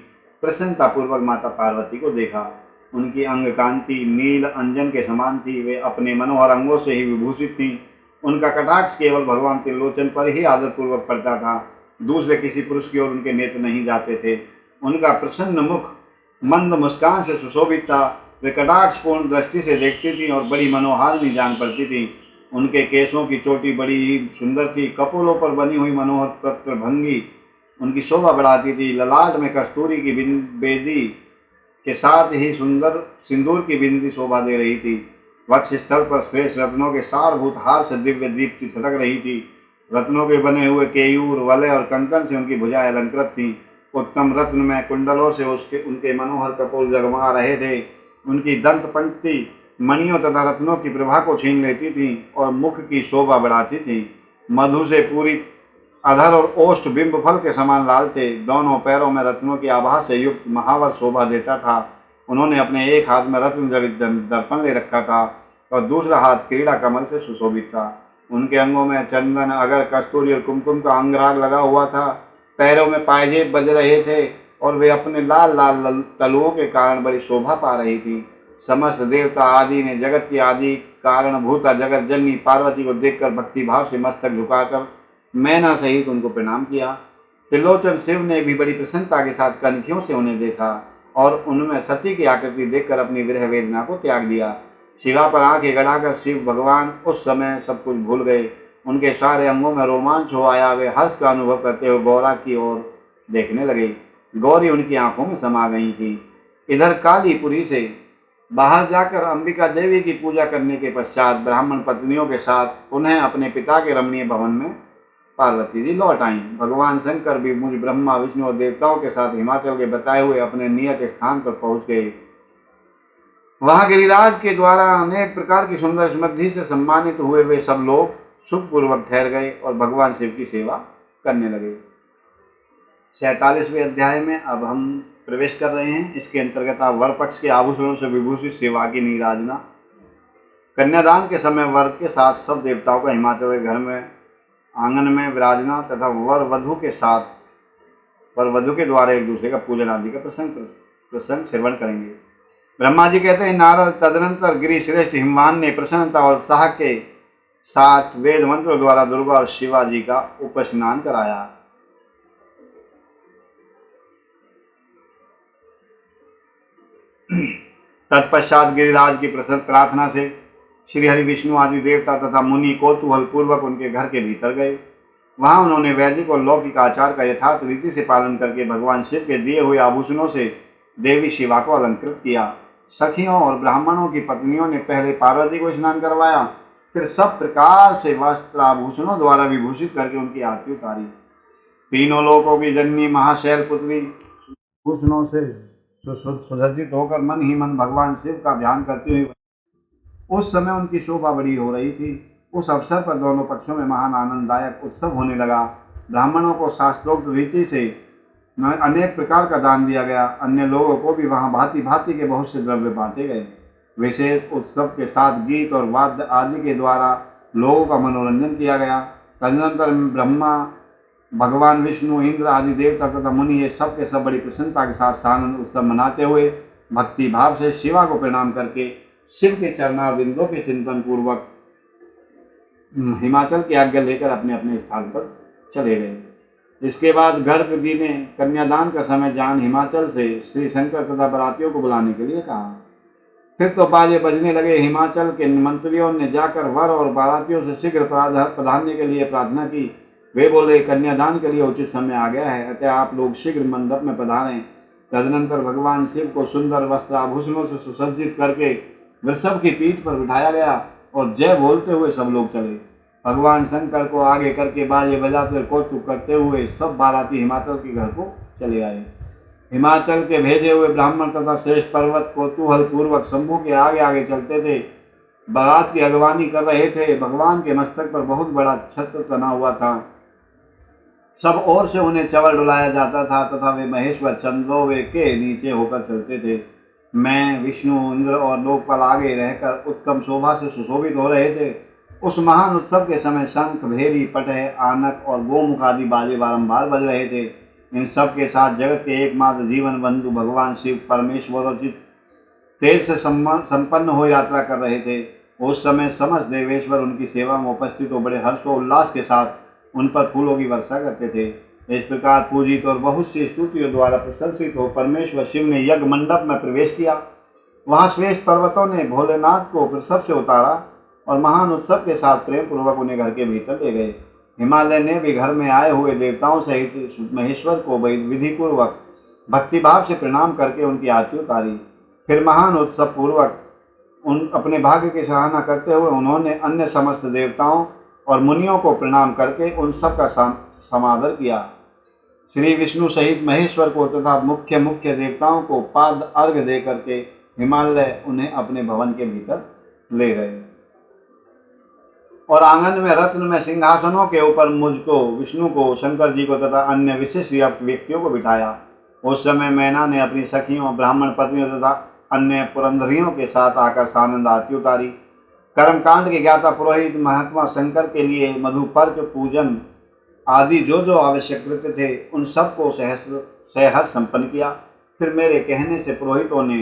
प्रसन्नता पूर्वक माता पार्वती को देखा। उनकी अंग कांति नील अंजन के समान थी। वे अपने मनोहर अंगों से ही विभूषित थीं। उनका कटाक्ष केवल भगवान त्रिलोचन पर ही आदरपूर्वक पड़ता था। दूसरे किसी पुरुष की ओर उनके नेत्र नहीं जाते थे। उनका प्रसन्न मुख मंद मुस्कान से सुशोभित था। वे कटाक्षपूर्ण दृष्टि से देखती थीं और बड़ी मनोहारिणी जान पड़ती थीं। उनके केशों की चोटी बड़ी ही सुंदर थी। कपोलों पर बनी हुई मनोहर पत्रभंगी उनकी शोभा बढ़ाती थी। ललाट में कस्तूरी की बेदी के साथ ही सुंदर सिंदूर की बिंदी शोभा दे रही थी। वक्षस्थल पर श्रेष्ठ रत्नों के सारभूत हार से दिव्य दीप्ति छलक रही थी। रत्नों के बने हुए केयूर, वलय और कंकन से उनकी भुजाएं अलंकृत थीं। उत्तम रत्न में कुंडलों से उनके मनोहर कपोल जगमगा रहे थे। उनकी दंत पंक्ति मणियों तथा रत्नों की प्रभा को छीन लेती थी और मुख की शोभा बढ़ाती थी। मधु से पूरी अधर और ओष्ठ बिंब फल के समान लाल थे। दोनों पैरों में रत्नों की आभा से युक्त महावर शोभा देता था। उन्होंने अपने एक हाथ में रत्न जड़ित दर्पण ले रखा था और दूसरा हाथ क्रीड़ा कमल से सुशोभित था। उनके अंगों में चंदन, अगर, कस्तूरी और कुमकुम का अंगराग लगा हुआ था। पैरों में पायजेब बज रहे थे और वे अपने लाल लाल तलुओं के कारण बड़ी शोभा पा रही थी। समस्त देवता आदि ने जगत की आदि कारणभूता जगत जननी पार्वती को देखकर भक्ति भाव से मस्तक झुकाकर मैना सहित उनको प्रणाम किया। त्रिलोचन शिव ने भी बड़ी प्रसन्नता के साथ कनखियों से उन्हें देखा और उनमें सती की आकृति देखकर अपनी विरह वेदना को त्याग दिया। शिवा पर आंखें गड़ाकर शिव भगवान उस समय सब कुछ भूल गए। उनके सारे अंगों में रोमांच हो आया। वे हर्ष का अनुभव करते हुए गौरा की ओर देखने लगे। गौरी उनकी आंखों में समा गई थी। इधर कालीपुरी से बाहर जाकर अंबिका देवी की पूजा करने के पश्चात ब्राह्मण पत्नियों के साथ पुनः अपने पिता के रमणीय भवन में पार्वती जी लौट आईं। भगवान शंकर भी मुझ ब्रह्मा, विष्णु और देवताओं के साथ हिमाचल के बताए हुए अपने नियत स्थान पर पहुंच गए। वहां गिरिराज के द्वारा अनेक प्रकार की सुंदर समृद्धि से सम्मानित हुए वे सब लोग सुखपूर्वक ठहर गए और भगवान शिव की सेवा करने लगे। 47वें अध्याय में अब हम प्रवेश कर रहे हैं। इसके अंतर्गत आप वर पक्ष के आभूषणों से विभूषित सेवा की नीराजना। कन्यादान के समय वर के साथ सब देवताओं का हिमाचल के घर में आंगन में विराजना तथा वर वधु के द्वारा एक दूसरे का पूजन आदि का प्रसंग श्रवण करेंगे। ब्रह्मा जी कहते हैं, नारद तदनंतर गिरि श्रेष्ठ हिमवान ने प्रसन्नता और उत्साह के साथ वेद मंत्रों द्वारा दुर्गा और शिवाजी का उपस्नान कराया। तत्पश्चात गिरिराज की प्रार्थना से श्री हरि विष्णु आदि देवता तथा मुनि कौतूहल पूर्वक उनके घर के भीतर गए। वहां उन्होंने वैदिक और लौकिक आचार का यथार्थ रीति से पालन करके भगवान शिव के दिए हुए आभूषणों से देवी शिवा को अलंकृत किया। सखियों और ब्राह्मणों की पत्नियों ने पहले पार्वती को स्नान करवाया, फिर सब प्रकार से वस्त्र आभूषणों द्वारा विभूषित करके उनकी आरती उतारी। तीनों लोकों की जननी महाशैल पुत्री भूषणों से सुसज्जित होकर मन ही मन भगवान शिव का ध्यान करती हुई उस समय उनकी शोभा बड़ी हो रही थी। उस अवसर पर दोनों पक्षों में महान आनंददायक उत्सव होने लगा। ब्राह्मणों को शास्त्रोक्त रीति से अनेक प्रकार का दान दिया गया। अन्य लोगों को भी वहां भांति भांति के बहुत से द्रव्य बांटे गए। विशेष उत्सव के साथ गीत और वाद्य आदि के द्वारा लोगों का मनोरंजन किया गया। तदनंतर ब्रह्मा, भगवान विष्णु, इंद्र आदि देवता तथा मुनि ये सब के सब बड़ी प्रसन्नता के साथ सानंद उत्सव मनाते हुए भक्ति भाव से शिवा को प्रणाम करके शिव के चरणारविंदों के चिंतन पूर्वक हिमाचल की आज्ञा लेकर अपने अपने स्थान पर चले गए। इसके बाद गर्ग जी ने कन्यादान का समय जान हिमाचल से श्री शंकर तथा बरातियों को बुलाने के लिए कहा। फिर तो बाजे बजने लगे। हिमाचल के मंत्रियों ने जाकर वर और बारातियों से शीघ्र पधारने के लिए प्रार्थना की। वे बोले, कन्यादान के लिए उचित समय आ गया है, अतः आप लोग शीघ्र मंडप में पधारें। तदनंतर भगवान शिव को सुंदर वस्त्र आभूषणों से सुसज्जित करके वृषभ की पीठ पर बिठाया गया और जय बोलते हुए सब लोग चले। भगवान शंकर को आगे करके बाजे बजाते कौतुक करते हुए सब बाराती हिमाचल के घर को चले आए। हिमाचल के भेजे हुए ब्राह्मण तथा श्रेष्ठ पर्वत कौतूहल पूर्वक शंभू के आगे आगे चलते थे, बारात की अगवानी कर रहे थे। भगवान के मस्तक पर बहुत बड़ा छत्र तना हुआ था। सब ओर से उन्हें चवर डुलाया जाता था तथा वे महेश्वर चंद्रोवे के नीचे होकर चलते थे। मैं, विष्णु, इंद्र और लोकपाल आगे रहकर उत्तम शोभा से सुशोभित हो रहे थे। उस महान उत्सव के समय शंख, भेरी, पटह, आनक और गोमुख आदि बाजे बारंबार बज रहे थे। इन सब के साथ जगत के एकमात्र जीवन बंधु भगवान शिव परमेश्वरोचित तेज से संपन्न हो यात्रा कर रहे थे। उस समय समस्त देवेश्वर उनकी सेवा में उपस्थित हो बड़े हर्ष व उल्लास के साथ उन पर फूलों की वर्षा करते थे। इस प्रकार पूजित और बहुत सी स्तुतियों द्वारा प्रशंसित हो परमेश्वर शिव ने यज्ञ मंडप में प्रवेश किया। वहां श्रेष्ठ पर्वतों ने भोलेनाथ को वृषभ से उतारा और महान उत्सव के साथ प्रेम पूर्वक उन्हें घर के भीतर ले गए। हिमालय ने भी घर में आए हुए देवताओं सहित महेश्वर को विधि पूर्वक भक्तिभाव से प्रणाम करके उनकी आरती उतारी। फिर महान उत्सव पूर्वक उन अपने भाग्य की सराहना करते हुए उन्होंने अन्य समस्त देवताओं और मुनियों को प्रणाम करके उन सब का समादर किया। श्री विष्णु सहित महेश्वर को तथा मुख्य मुख्य देवताओं को पाद अर्घ दे करके हिमालय उन्हें अपने भवन के भीतर ले गए और आंगन में रत्न में सिंहासनों के ऊपर मुझको, विष्णु को, शंकर जी को तथा अन्य विशिष्ट व्यक्तियों को बिठाया। उस समय मैना ने अपनी सखियों, ब्राह्मण पत्नियों तथा अन्य पुरंदरियों के साथ आकर सानंद आरती उतारी। कर्मकांड के ज्ञाता पुरोहित महात्मा शंकर के लिए मधुपर्क पूजन आदि जो जो आवश्यक कृत्य थे उन सबको सहर्ष संपन्न किया। फिर मेरे कहने से पुरोहितों ने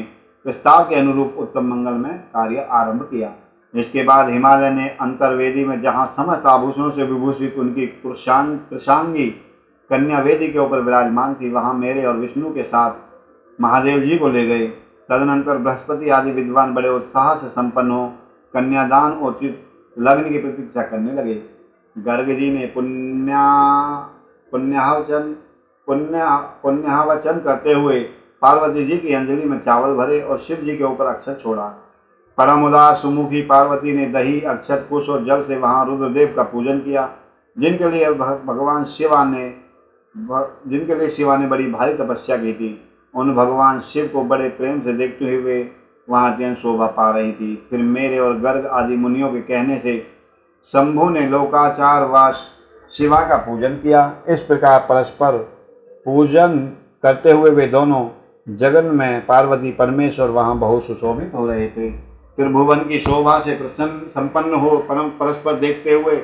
प्रस्ताव के अनुरूप उत्तम मंगल में कार्य आरंभ किया। इसके बाद हिमालय ने अंतर्वेदी में जहाँ समस्त आभूषणों से विभूषित उनकी कृशांगी कन्या वेदी के ऊपर विराजमान थी, वहाँ मेरे और विष्णु के साथ महादेव जी को ले गए। तदनंतर बृहस्पति आदि विद्वान बड़े उत्साह से संपन्न हो कन्यादान उचित लग्न की प्रतीक्षा करने लगे। गर्ग जी ने पुण्याहवचन करते हुए पार्वती जी की अंजलि में चावल भरे और शिव जी के ऊपर अक्षत छोड़ा। परम उदास सुमुखी पार्वती ने दही, अक्षत, कुश और जल से वहां रुद्रदेव का पूजन किया, जिनके लिए शिवा ने बड़ी भारी तपस्या की थी। उन भगवान शिव को बड़े प्रेम से देखते हुए वहां अत्यंत शोभा पा रही थी। फिर मेरे और गर्ग आदि मुनियों के कहने से शंभु ने लोकाचार वास शिवा का पूजन किया। इस प्रकार परस्पर पूजन करते हुए वे दोनों जगन में पार्वती परमेश्वर वहां बहुत सुशोभित हो रहे थे। त्रिभुवन की शोभा से प्रसन्न संपन्न हो परस्पर देखते हुए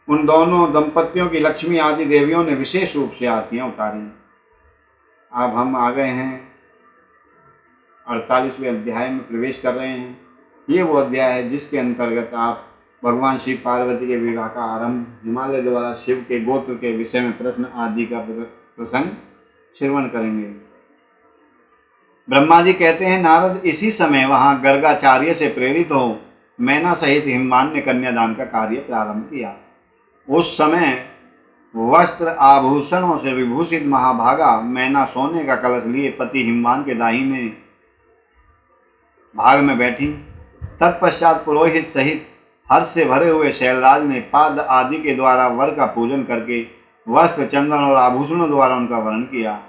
उन दोनों दंपतियों की लक्ष्मी आदि देवियों ने विशेष रूप से आरतियां उतारी। अब हम आ गए हैं 48वें अध्याय में प्रवेश कर रहे हैं। ये वो अध्याय है जिसके अंतर्गत आप भगवान शिव पार्वती के विवाह का आरंभ, हिमालय द्वारा शिव के गोत्र के विषय में प्रश्न आदि का प्रसंग श्रवण करेंगे। ब्रह्मा जी कहते हैं, नारद, इसी समय वहां गर्गाचार्य से प्रेरित हो मैना सहित हिमवान ने कन्यादान का कार्य प्रारंभ किया। उस समय वस्त्र आभूषणों से विभूषित महाभागा मैना सोने का कलश लिए पति हिमवान के दाहिने भाग में बैठी। तत्पश्चात पुरोहित सहित हर्ष से भरे हुए शैलराज ने पाद आदि के द्वारा वर का पूजन करके वस्त्र, चंदन और आभूषणों द्वारा उनका वर्ण किया।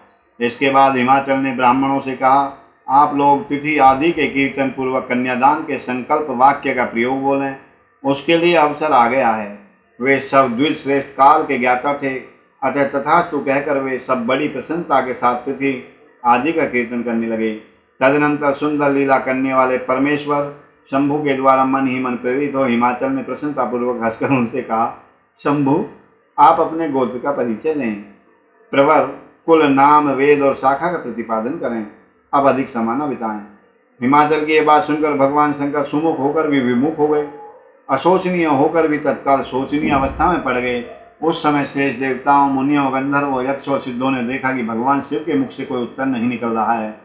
इसके बाद हिमाचल ने ब्राह्मणों से कहा, आप लोग तिथि आदि के कीर्तन पूर्वक कन्यादान के संकल्प वाक्य का प्रयोग बोलें, उसके लिए अवसर आ गया है। वे सब द्विज श्रेष्ठ काल के ज्ञाता थे, अतः तथास्तु कहकर वे सब बड़ी प्रसन्नता के साथ तिथि आदि का कीर्तन करने लगे। तदनंतर सुंदर लीला करने वाले परमेश्वर शंभु के द्वारा मन ही मन प्रेरित हो हिमाचल ने प्रसन्नतापूर्वक हंसकर उनसे कहा, शंभु, आप अपने गोत्र का परिचय दें, प्रवर, कुल, नाम, वेद और शाखा का प्रतिपादन करें, अब अधिक समय न बिताएं। हिमाचल की यह बात सुनकर भगवान शंकर सुमुख होकर भी विमुख हो गए, अशोचनीय होकर भी तत्काल शोचनीय अवस्था में पड़ गए। उस समय शेष देवताओं, मुनियों, गंधर्वों, यक्ष और सिद्धों ने देखा कि भगवान शिव के मुख से कोई उत्तर नहीं निकल रहा है।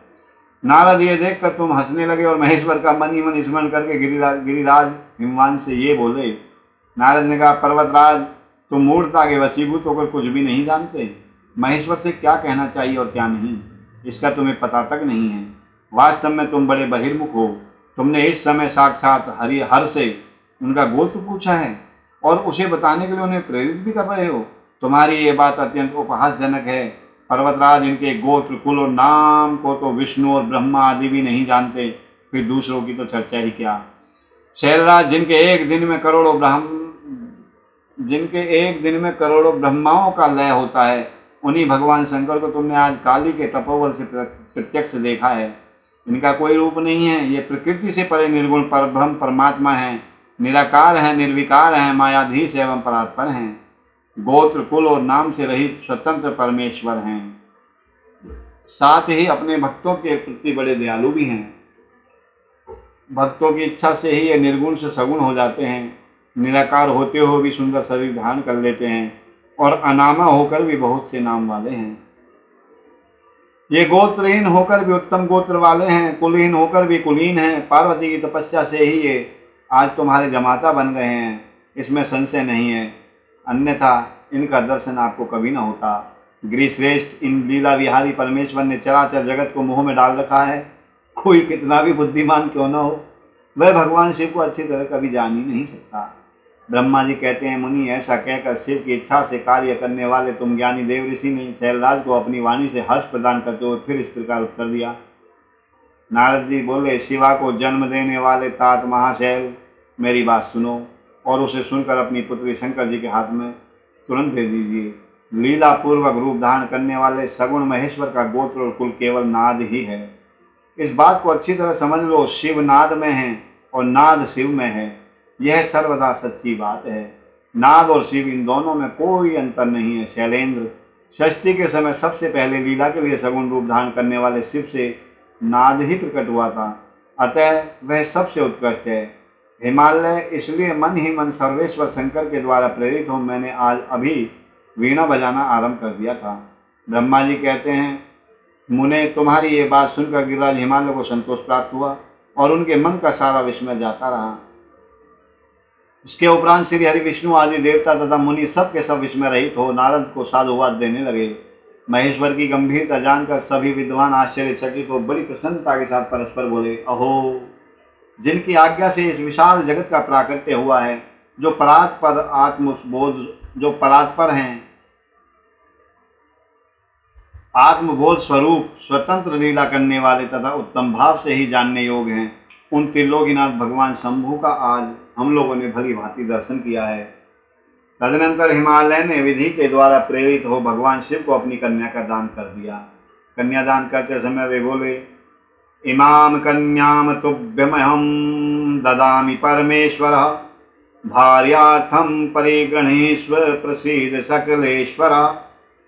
नारद ये देखकर तुम हंसने लगे और महेश्वर का मन ही मन स्मरण करके गिरिराज हिमवान से ये बोले। नारद ने कहा, पर्वतराज, तुम मूर्खता के वशीभूत होकर कुछ भी नहीं जानते। महेश्वर से क्या कहना चाहिए और क्या नहीं, इसका तुम्हें पता तक नहीं है। वास्तव में तुम बड़े बहिर्मुख हो। तुमने इस समय साक्षात हर से उनका गोत्र पूछा है और उसे बताने के लिए उन्हें प्रेरित भी कर रहे हो। तुम्हारी ये बात अत्यंत उपहासजनक है। पर्वतराज, इनके गोत्र, कुल और नाम को तो विष्णु और ब्रह्मा आदि भी नहीं जानते, फिर दूसरों की तो चर्चा ही क्या। शैलराज, जिनके एक दिन में करोड़ों ब्रह्माओं का लय होता है, उन्हीं भगवान शंकर को तुमने आज काली के तपोबल से प्रत्यक्ष देखा है। इनका कोई रूप नहीं है, ये प्रकृति से परे निर्गुण परब्रह्म परमात्मा है, निराकार है, निर्विकार है, मायाधीश एवं परात्पर हैं, गोत्र, कुल और नाम से रहित स्वतंत्र परमेश्वर हैं। साथ ही अपने भक्तों के प्रति बड़े दयालु भी हैं। भक्तों की इच्छा से ही ये निर्गुण से सगुण हो जाते हैं, निराकार होते हुए भी सुंदर शरीर धारण कर लेते हैं और अनामा होकर भी बहुत से नाम वाले हैं। ये गोत्रहीन होकर भी उत्तम गोत्र वाले हैं, कुलहीन होकर भी कुलीन हैं। पार्वती की तपस्या से ही ये आज तुम्हारे जमाता बन गए हैं, इसमें संशय नहीं है, अन्यथा इनका दर्शन आपको कभी न होता। गिरिश्रेष्ठ, इन लीला विहारी परमेश्वर ने चराचर जगत को मुंह में डाल रखा है। कोई कितना भी बुद्धिमान क्यों न हो, वह भगवान शिव को अच्छी तरह कभी जान ही नहीं सकता। ब्रह्मा जी कहते हैं, मुनि, ऐसा कहकर शिव की इच्छा से कार्य करने वाले तुम ज्ञानी देव ऋषि ने शैलराज को अपनी वाणी से हर्ष प्रदान करते हुए फिर इस प्रकार उत्तर दिया। नारद जी बोले, शिवा को जन्म देने वाले तात महाशैल, मेरी बात सुनो और उसे सुनकर अपनी पुत्री शंकर जी के हाथ में तुरंत दे दीजिए। लीला पूर्वक रूप धारण करने वाले सगुण महेश्वर का गोत्र और कुल केवल नाद ही है। इस बात को अच्छी तरह समझ लो, शिव नाद में है और नाद शिव में है, यह सर्वदा सच्ची बात है। नाद और शिव, इन दोनों में कोई अंतर नहीं है। शैलेंद्र, षष्ठी के समय सबसे पहले लीला के लिए सगुण रूप धारण करने वाले शिव से नाद ही प्रकट हुआ था, अतः वह सबसे उत्कृष्ट है। हिमालय, इसलिए मन ही मन सर्वेश्वर शंकर के द्वारा प्रेरित हो मैंने आज अभी वीणा बजाना आरंभ कर दिया था। ब्रह्मा जी कहते हैं, मुने, तुम्हारी ये बात सुनकर गिरिराज हिमालय को संतोष प्राप्त हुआ और उनके मन का सारा विस्मय जाता रहा। इसके उपरांत श्री हरि, विष्णु आदि देवता तथा मुनि सब के सब विस्मय रहित हो नारद को साधुवाद देने लगे। महेश्वर की गंभीरता जानकर सभी विद्वान आश्चर्यचकित हो बड़ी प्रसन्नता के साथ परस्पर बोले, अहो, जिनकी आज्ञा से इस विशाल जगत का प्राकट्य हुआ है, जो परात्पर आत्मबोध, जो परात्पर हैं, आत्मबोध स्वरूप स्वतंत्र लीला करने वाले तथा उत्तम भाव से ही जानने योग्य हैं, उन त्रिलोकीनाथ भगवान शंभु का आज हम लोगों ने भली भांति दर्शन किया है। तदनंतर हिमालय ने विधि के द्वारा प्रेरित हो भगवान शिव को अपनी कन्या का दान कर दिया। कन्यादान करते समय वे बोले, इमाम कन्याम तुभ्यमहं ददामि परमेश्वर भार्यार्थम परिगणेश्व प्रसीद सकलेश्वरा।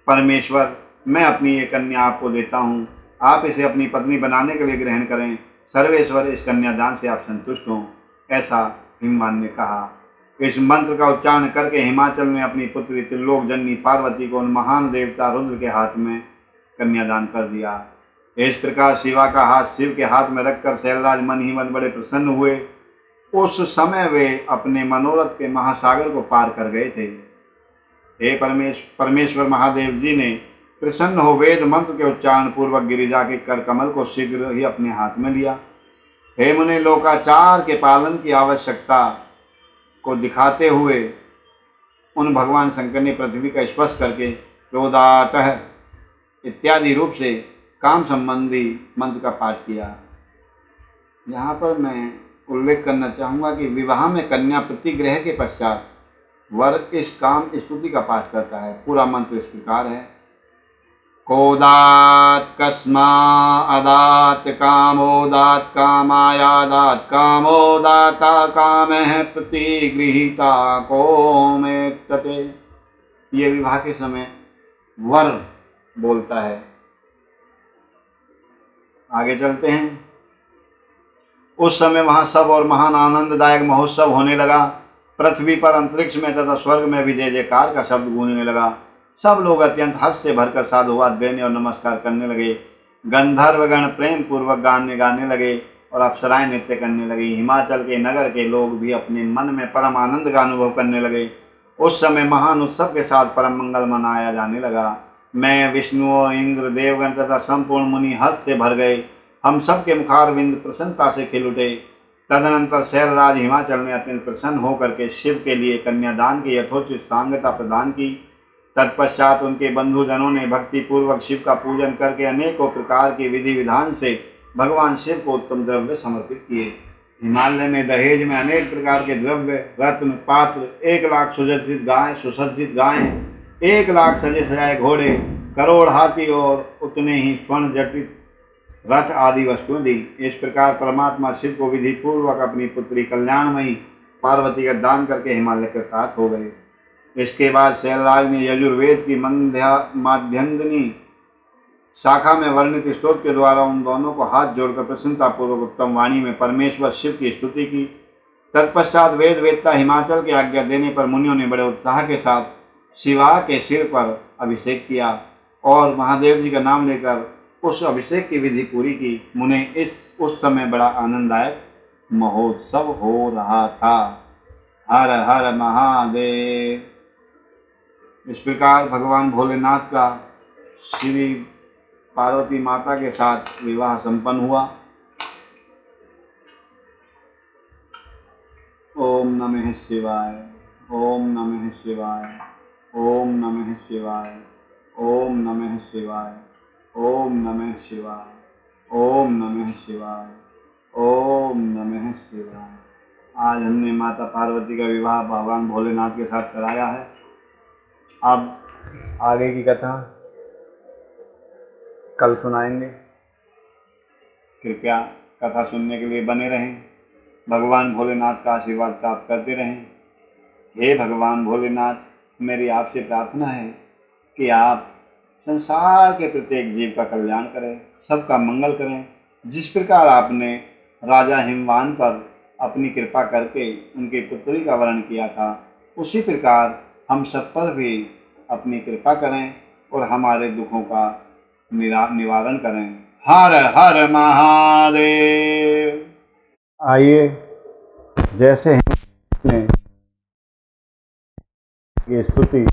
परमेश्वर, मैं अपनी ये कन्या आपको देता हूँ, आप इसे अपनी पत्नी बनाने के लिए ग्रहण करें। सर्वेश्वर, इस कन्यादान से आप संतुष्ट हों, ऐसा हिमवान ने कहा। इस मंत्र का उच्चारण करके हिमाचल ने अपनी पुत्री त्रिलोक जननी पार्वती को उन महान देवता रुद्र के हाथ में कन्यादान कर दिया। इस प्रकार शिवा का हाथ शिव के हाथ में रखकर शैलराज मन ही मन बड़े प्रसन्न हुए। उस समय वे अपने मनोरथ के महासागर को पार कर गए थे। हे परमेश्वर महादेव जी ने प्रसन्न हो वेद मंत्र के उच्चारण पूर्वक गिरिजा के कर कमल को शीघ्र ही अपने हाथ में लिया। हे मुनि, लोकाचार के पालन की आवश्यकता को दिखाते हुए उन भगवान शंकर ने पृथ्वी का स्पर्श करके क्रोधातः इत्यादि रूप से काम संबंधी मंत्र का पाठ किया। यहाँ पर मैं उल्लेख करना चाहूँगा कि विवाह में कन्या प्रतिग्रह के पश्चात वर इस काम स्तुति का पाठ करता है। पूरा मंत्र इस प्रकार है। कोदात कस्मा अदात कामोदात कामायादात कामोदाता कामः प्रतिगृहीता को में तते। ये विवाह के समय वर बोलता है। आगे चलते हैं। उस समय वहां सब और महान आनंददायक महोत्सव होने लगा। पृथ्वी पर, अंतरिक्ष में तथा स्वर्ग में भी जय जयकार का शब्द गूंजने लगा। सब लोग अत्यंत हर्ष से भरकर साधुवाद देने और नमस्कार करने लगे। गंधर्वगण प्रेम पूर्वक गाने लगे और अप्सराएं नृत्य करने लगी। हिमाचल के नगर के लोग भी अपने मन में परम आनंद का अनुभव करने लगे। उस समय महान उत्सव के साथ परम मंगल मनाया जाने लगा। मैं, विष्णु और इंद्र, देवगण तथा संपूर्ण मुनि हर्ष से भर गए। हम सब के मुखारविंद प्रसन्नता से खिल उठे। तदनंतर शैलराज हिमाचल ने अत्यंत प्रसन्न होकर के शिव के लिए कन्यादान की यथोचित सांगता प्रदान की। तत्पश्चात उनके बंधुजनों ने भक्ति पूर्वक शिव का पूजन करके अनेकों प्रकार के विधि विधान से भगवान शिव को उत्तम द्रव्य समर्पित किए। हिमालय में दहेज में अनेक प्रकार के द्रव्य, रत्न, पात्र, 1,00,000 सुसज्जित गाय, 1,00,000 सजे सजाए घोड़े, करोड़ हाथी और उतने ही स्वर्ण जटित रथ आदि वस्तुएं दी। इस प्रकार परमात्मा शिव को विधि पूर्वक अपनी पुत्री कल्याणमयी पार्वती का दान करके हिमालय के साथ हो गए। इसके बाद शैलराज ने यजुर्वेद की माध्यंगिनी शाखा में वर्णित स्तोत्र के द्वारा उन दोनों को हाथ जोड़कर प्रसन्नता पूर्वक उत्तम वाणी में परमेश्वर शिव की स्तुति की। तत्पश्चात वेद वेदता हिमाचल की आज्ञा देने पर मुनियों ने बड़े उत्साह के साथ शिवा के सिर पर अभिषेक किया और महादेव जी का नाम लेकर उस अभिषेक की विधि पूरी की। मुने उस समय बड़ा आनंददायक महोत्सव हो रहा था। हर हर महादेव। इस प्रकार भगवान भोलेनाथ का श्री पार्वती माता के साथ विवाह संपन्न हुआ। ओम नमः शिवाय, ओम नमः शिवाय, ओम नमः शिवाय, ओम नमः शिवाय, ओम नमः शिवाय, ओम नमः शिवाय, ओम नमः शिवाय। आज हमने माता पार्वती का विवाह भगवान भोलेनाथ के साथ कराया है। अब आगे की कथा कल सुनाएंगे। कृपया कथा सुनने के लिए बने रहें। भगवान भोलेनाथ का आशीर्वाद प्राप्त करते रहें। हे भगवान भोलेनाथ, मेरी आपसे प्रार्थना है कि आप संसार के प्रत्येक जीव का कल्याण करें, सबका मंगल करें। जिस प्रकार आपने राजा हिमवान पर अपनी कृपा करके उनकी पुत्री का वरण किया था, उसी प्रकार हम सब पर भी अपनी कृपा करें और हमारे दुखों का निवारण करें। हर हर महादेव। आइए, जैसे हमने ये स्तुति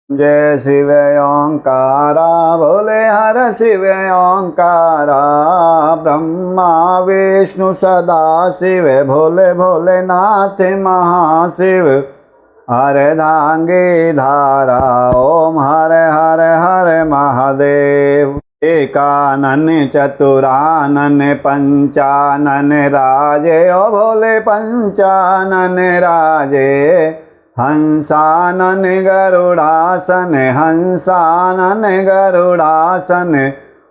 जय शिव ओंकारा, भोले हर शिव ओंकारा। ब्रह्मा विष्णु सदा शिव, भोले भोलेनाथ महाशिव। अर्धांगी धारा, ओम हर हर हर महादेव। एकानन चतुरानन पंचानन राजे, ओ भोले पंचानन राजे। हंसानन गरुड़ासन, हंसानन गरुड़ासन।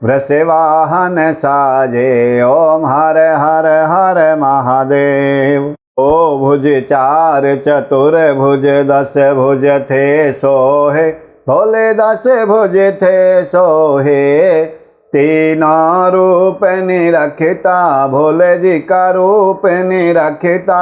वृषवाहन साजे, ओम हर हर हर महादेव। ओ भुज चार चतुर भुज, 10 भुज थे सोहे, भोले 10 भुज थे सोहे। तीनों रूप निरखता, भोले जी का रूप निरखता।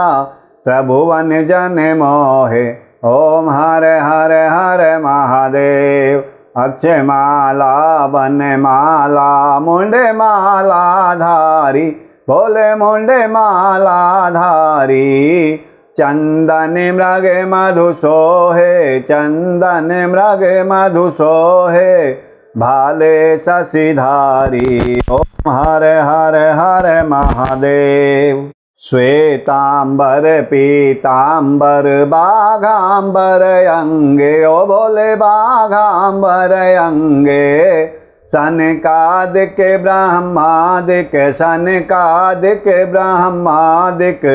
त्रिभुवन जन मोहे, ओम हर हर हर महादेव। अक्षय माला बन माला, मुंडे माला धारी, भोले मुंडे माला धारी। चंदन मृग मधु सोहे, चंदन मृग मधु सोहे। भाले शशिधारी, ओम हर हर हर महादेव। श्वेतांबर पीतांबर बाघांबर अंगे, ओ भोले बाघांबर अंगे। सनकादिक ब्रह्मादिक, सनकादिक ब्रह्मादिक।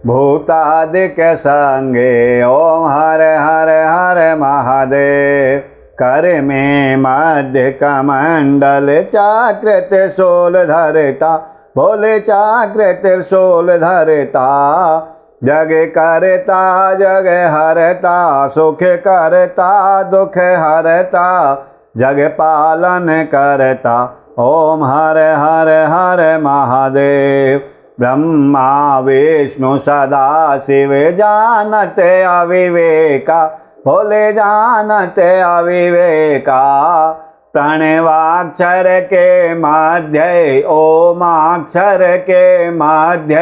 भूतादिक संगे, ओम हर हर हर महादेव। कर में मध्य कमंडल, चक्र त्रिशूल धरता, भोले चक्र त्रिशूल धरता। जग करता जग हरता, सुख करता दुख हरता। जग पालन करता, ओम हर हर हर महादेव। ब्रह्मा विष्णु सदा शिव, जानत अविवेका, भोले जानत अविवेका। प्रणवाक्षर के मध्य, ओमाक्षर के मध्य।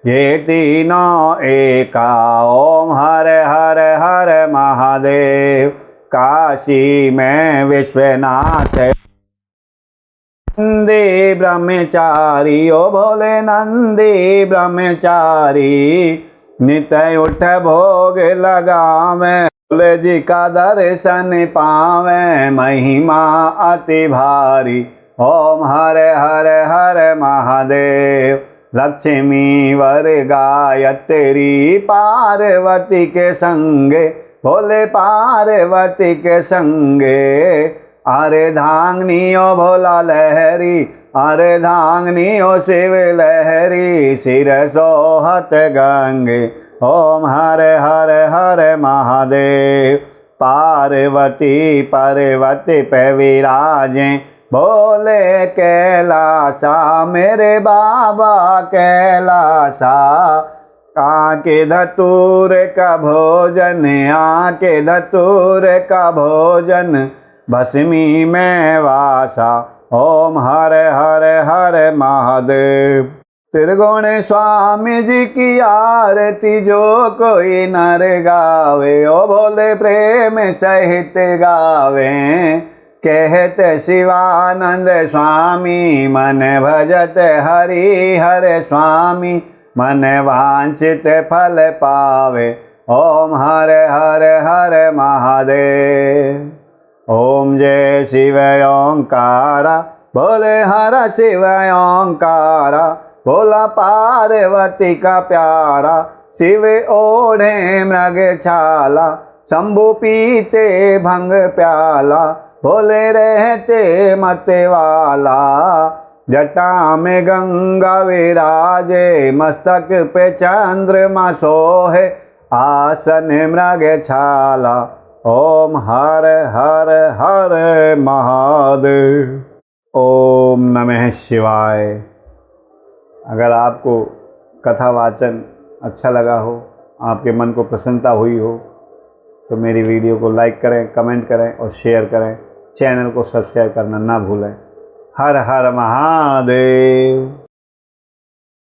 ये तीनों एका, ओम हर हर हर महादेव। काशी में विश्वनाथ, नंदी ब्रह्मचारी, ओ भोले नंदी ब्रह्मचारी। नित उठ भोग लगावे, भोले जी का दर्शन पावे। महिमा अति भारी, ओम हर हर हर महादेव। लक्ष्मी वर गायत्री, पार्वती के संगे, भोले पार्वती के संगे। अर्धांगिनी ओ भोला लहरी, अर्धांगिनी ओ शिव लहरी। सिर सोहत गंगे, ओम हर हर हर महादेव। पार्वती पर्वत पे विराजे, भोले कैलासा, मेरे बाबा कैलासा। आके धतूर का भोजन, आके धतूर का भोजन। भस्मी में वासा, ओम हर हर हर महादेव। त्रिगुण स्वामी जी की आरती जो कोई नर गावे, ओ भोले प्रेम सहित गावे। कहते शिवानंद स्वामी, मन भजत हरि हर स्वामी। मन वांछित फल पावे, ओम हर हर हर महादेव। ओम जय शिव ओंकारा, भोले हर शिव ओंकारा। भोला पार्वती का प्यारा, शिव ओढ़े मृग छाला। शंभु पीते भंग प्याला, भोले रहते मत वाला। जटा में गंगा विराजे, मस्तक पे चंद्रमा सोहे। आसन मृग छाला, ओम हर हर हर महादेव। ओम नमः शिवाय। अगर आपको कथा वाचन अच्छा लगा हो, आपके मन को प्रसन्नता हुई हो, तो मेरी वीडियो को लाइक करें, कमेंट करें और शेयर करें। चैनल को सब्सक्राइब करना ना भूलें। हर हर महादेव।